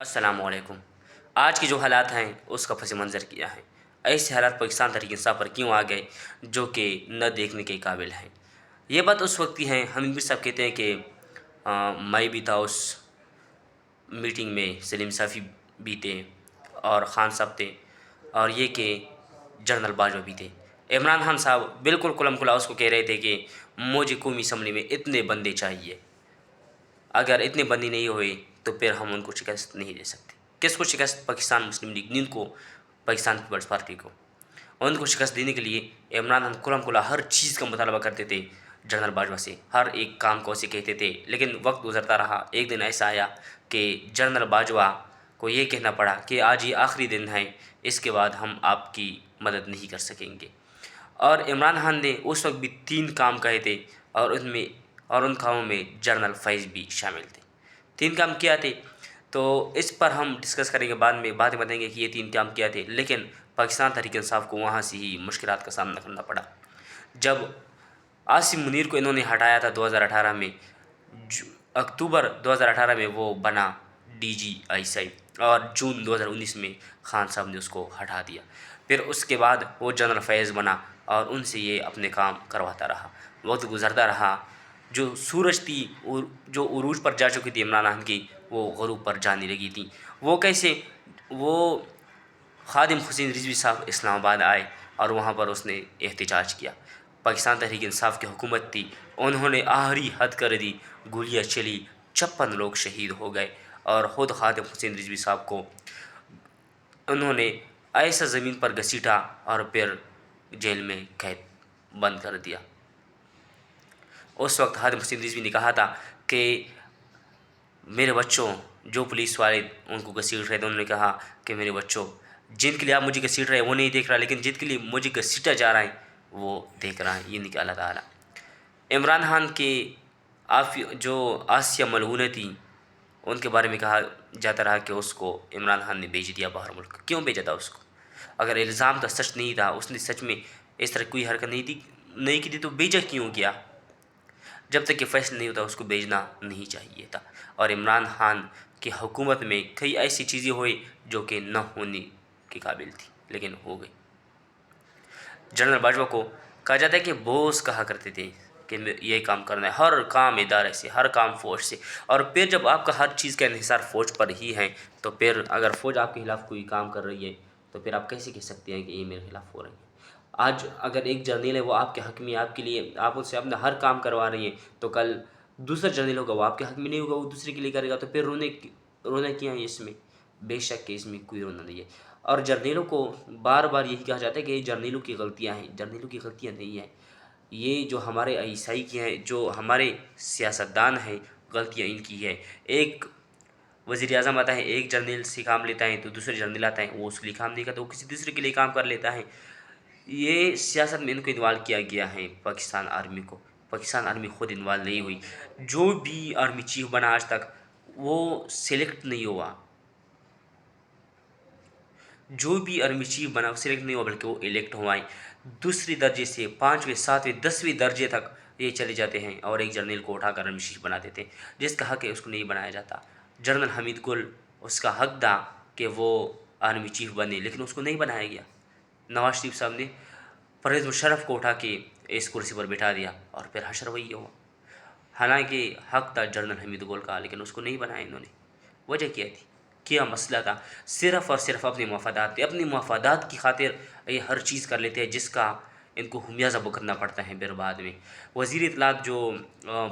السلام علیکم۔ آج کے جو حالات ہیں اس کا پس منظر کیا ہے؟ ایسے حالات پاکستان تحریک انصاف پر کیوں آ گئے جو کہ نہ دیکھنے کے قابل ہیں؟ یہ بات اس وقت کی ہے، حمید میر صاحب کہتے ہیں کہ میں بھی تھا اس میٹنگ میں، سلیم صافی بھی تھے اور خان صاحب تھے، اور یہ کہ جنرل باجوہ بھی تھے۔ عمران خان صاحب بالکل کلم کلا اس کو کہہ رہے تھے کہ مجھے قومی اسمبلی میں اتنے بندے چاہیے، اگر اتنے بندی نہیں ہوئے تو پھر ہم ان کو شکست نہیں دے سکتے۔ کس کو شکست؟ پاکستان مسلم لیگ نیند کو، پاکستان پیپلز پارٹی کو۔ ان کو شکست دینے کے لیے عمران خان کلم کلا ہر چیز کا مطالبہ کرتے تھے جنرل باجوہ سے، ہر ایک کام کو اسے کہتے تھے، لیکن وقت گزرتا رہا۔ ایک دن ایسا آیا کہ جنرل باجوہ کو یہ کہنا پڑا کہ آج یہ آخری دن ہے، اس کے بعد ہم آپ کی مدد نہیں کر سکیں گے۔ اور عمران خان نے اس وقت بھی 3 کام کہے تھے، اور ان کاموں میں جنرل فیض بھی شامل تھے۔ 3 کام کیا تھے، تو اس پر ہم ڈسکس کریں گے، بعد میں باتیں بتائیں گے کہ یہ 3 کام کیا تھے، لیکن پاکستان تحریک انصاف کو وہاں سے ہی مشکلات کا سامنا کرنا پڑا۔ جب عاصم منیر کو انہوں نے ہٹایا تھا 2018 میں، اکتوبر 2018 میں وہ بنا DGI اور جون 2019 میں خان صاحب نے اس کو ہٹا دیا۔ پھر اس کے بعد وہ جنرل فیض بنا اور ان سے یہ اپنے کام کرواتا رہا۔ وقت گزرتا رہا، جو سورج تھی جو عروج پر جا چکی تھی عمران خان کی، وہ غروب پر جانے لگی تھی۔ وہ کیسے؟ وہ خادم حسین رضوی صاحب اسلام آباد آئے اور وہاں پر اس نے احتجاج کیا۔ پاکستان تحریک انصاف کی حکومت تھی، انہوں نے آخری حد کر دی، گولیاں چلی، 56 لوگ شہید ہو گئے، اور خود خادم حسین رضوی صاحب کو انہوں نے ایسا زمین پر گھسیٹا اور پھر جیل میں قید بند کر دیا۔ اس وقت خادم حسین رضوی نے کہا تھا کہ میرے بچوں، جو پولیس والے ان کو گھسیٹ رہے تھے، انہوں نے کہا کہ میرے بچوں، جن کے لیے آپ مجھے گھسیٹ رہے ہیں وہ نہیں دیکھ رہا، لیکن جن کے لیے مجھے گھسیٹا جا رہا ہے وہ دیکھ رہا ہے، یہ نہیں کہ اللہ تعالیٰ۔ عمران خان کے جو آسیہ ملعونہ تھی، ان کے بارے میں کہا جاتا رہا کہ اس کو عمران خان نے بھیج دیا باہر ملک۔ کیوں بھیجا تھا اس کو؟ اگر الزام کا سچ نہیں تھا، اس نے سچ میں اس طرح کوئی حرکت نہیں کی تھی، تو بھیجا کیوں گیا؟ جب تک کہ فیصلہ نہیں ہوتا اس کو بھیجنا نہیں چاہیے تھا۔ اور عمران خان کی حکومت میں کئی ایسی چیزیں ہوئی جو کہ نہ ہونے کے قابل تھی، لیکن ہو گئی۔ جنرل باجوہ کو کہا جاتا ہے کہ بوس کہا کرتے تھے کہ یہ کام کرنا ہے، ہر کام ادارے سے، ہر کام فوج سے، اور پھر جب آپ کا ہر چیز کا انحصار فوج پر ہی ہے، تو پھر اگر فوج آپ کے خلاف کوئی کام کر رہی ہے تو پھر آپ کیسے کہہ سکتے ہیں کہ یہ میرے خلاف ہو رہی ہے؟ آج اگر ایک جرنیل ہے، وہ آپ کے حق میں، آپ کے لیے، آپ اس سے اپنا ہر کام کروا رہی ہیں، تو کل دوسرا جرنیل ہوگا، وہ آپ کے حق میں نہیں ہوگا، وہ دوسرے کے لیے کرے گا، تو پھر رونا کیا ہے اس میں؟ بے شک کہ اس میں کوئی رونا نہیں ہے۔ اور جرنیلوں کو بار بار یہی کہا جاتا ہے کہ یہ جرنیلوں کی غلطیاں ہیں، جرنیلوں کی غلطیاں نہیں ہیں، یہ جو ہمارے عیسائی کی ہیں، جو ہمارے سیاستدان ہیں، غلطیاں ان کی ہے۔ ایک وزیر اعظم آتا ہے، ایک جرنیل سے کام لیتا ہے، تو دوسرے جرنیل آتا ہے، وہ اس کے لیے کام نہیں کرتا، وہ کسی دوسرے کے لیے کام کر لیتا ہے۔ یہ سیاست میں ان کو انوالو کیا گیا ہے، پاکستان آرمی کو۔ پاکستان آرمی خود انوالو نہیں ہوئی۔ جو بھی آرمی چیف بنا آج تک، وہ سلیکٹ نہیں ہوا۔ جو بھی آرمی چیف بنا وہ سلیکٹ نہیں ہوا، بلکہ وہ الیکٹ ہوا ہے۔ دوسرے درجے سے 5ویں 7ویں 10ویں درجے تک یہ چلے جاتے ہیں، اور ایک جرنیل کو اٹھا کر آرمی چیف بنا دیتے ہیں، جس کا حق ہے اس کو نہیں بنایا جاتا۔ جنرل حمید گل، اس کا حق تھا کہ وہ آرمی چیف بنے، لیکن اس کو نہیں بنایا گیا۔ نواز شریف صاحب نے پرویز مشرف کو اٹھا کے اس کرسی پر بٹھا دیا، اور پھر حشر وہی ہوا۔ حالانکہ حق تھا جنرل حمید گل کا، لیکن اس کو نہیں بنایا انہوں نے۔ وجہ کیا تھی؟ کیا مسئلہ تھا؟ صرف اور صرف اپنے مفادات تھے، اپنے مفادات کی خاطر یہ ہر چیز کر لیتے ہیں، جس کا ان کو خمیازہ بھگتنا پڑتا ہے پھر بعد میں۔ وزیر اطلاعات جو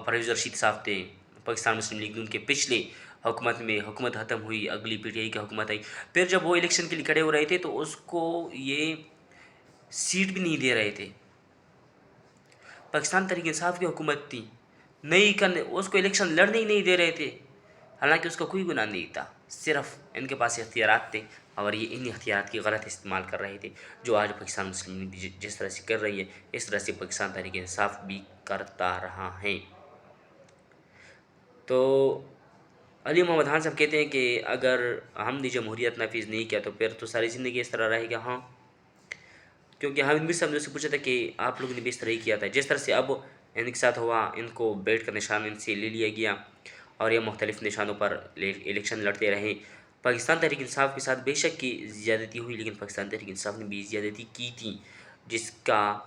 پرویز رشید صاحب تھے، پاکستان مسلم لیگ ان کے پچھلے حکومت میں، حکومت ختم ہوئی، اگلی PTI کی حکومت آئی، پھر جب وہ الیکشن کے لیے کھڑے ہو رہے تھے تو اس کو یہ سیٹ بھی نہیں دے رہے تھے۔ پاکستان تحریک انصاف کی حکومت تھی، نہیں کرنے، اس کو الیکشن لڑنے ہی نہیں دے رہے تھے، حالانکہ اس کا کوئی گناہ نہیں تھا، صرف ان کے پاس اختیارات تھے، اور یہ ان اختیارات کی غلط استعمال کر رہے تھے، جو آج پاکستان مسلم لیگ جس طرح سے کر رہی ہے، اس طرح سے پاکستان تحریک انصاف بھی کرتا رہا ہے۔ تو علی محمد خان صاحب کہتے ہیں کہ اگر ہم نے جمہوریت نافذ نہیں کیا تو پھر تو ساری زندگی اس طرح رہے گا۔ ہاں، کیونکہ حامد میر صاحب نے اس سے پوچھا تھا کہ آپ لوگوں نے بھی اس طرح ہی کیا تھا، جس طرح سے اب ان کے ساتھ ہوا، ان کو بیٹھ کر نشان ان سے لے لیا گیا، اور یہ مختلف نشانوں پر الیکشن لڑتے رہے۔ پاکستان تحریک انصاف کے ساتھ بے شک کی زیادتی ہوئی، لیکن پاکستان تحریک انصاف نے بھی زیادتی کی تھی، جس کا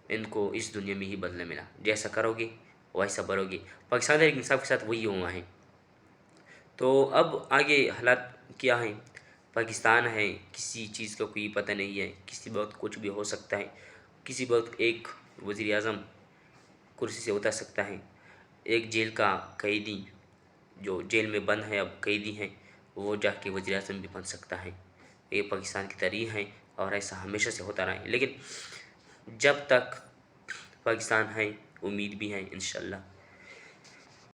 ان کو اس دنیا میں ہی بدلہ ملا۔ جیسا کرو گے ویسا بھرو گے۔ پاکستان تحریک انصاف کے ساتھ وہی ہوا ہے۔ تو اب آگے حالات کیا ہیں؟ پاکستان ہے، کسی چیز کا کوئی پتہ نہیں ہے، کسی وقت کچھ بھی ہو سکتا ہے، کسی وقت ایک وزیر اعظم کرسی سے اتر سکتا ہے، ایک جیل کا قیدی جو جیل میں بند ہے، اب قیدی ہیں، وہ جا کے وزیر اعظم بھی بن سکتا ہے۔ یہ پاکستان کی تاریخ ہے اور ایسا ہمیشہ سے ہوتا رہا ہے، لیکن جب تک پاکستان ہے امید بھی ہے انشاءاللہ